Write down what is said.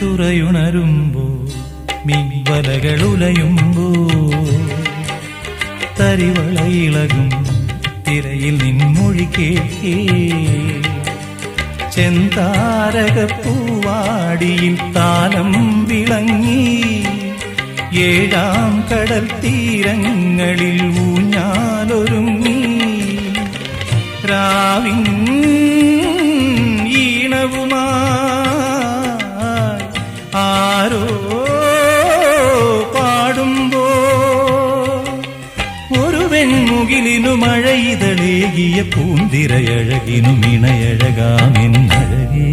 തുറയുണരുമ്പോ മീൻവലകളുലയുമ്പോ തരിവളയിളകും തിരയിൽ നിൻമൊഴി കേൾക്കേ ചെന്താരകപ്പൂവാടിയിൽ താലം വിളങ്ങി ഏഴാം കടൽ തീരങ്ങളിൽ ഊഞ്ഞാലൊരുങ്ങി രാവിൻ ഈണവുമായി ആരോ പാടുമ്പോ ഒരു വെൺമുകിലിനു മഴയിതളേകിയ പൂന്തിരയഴകിനു മിണയഴകാമെന്നഴകേ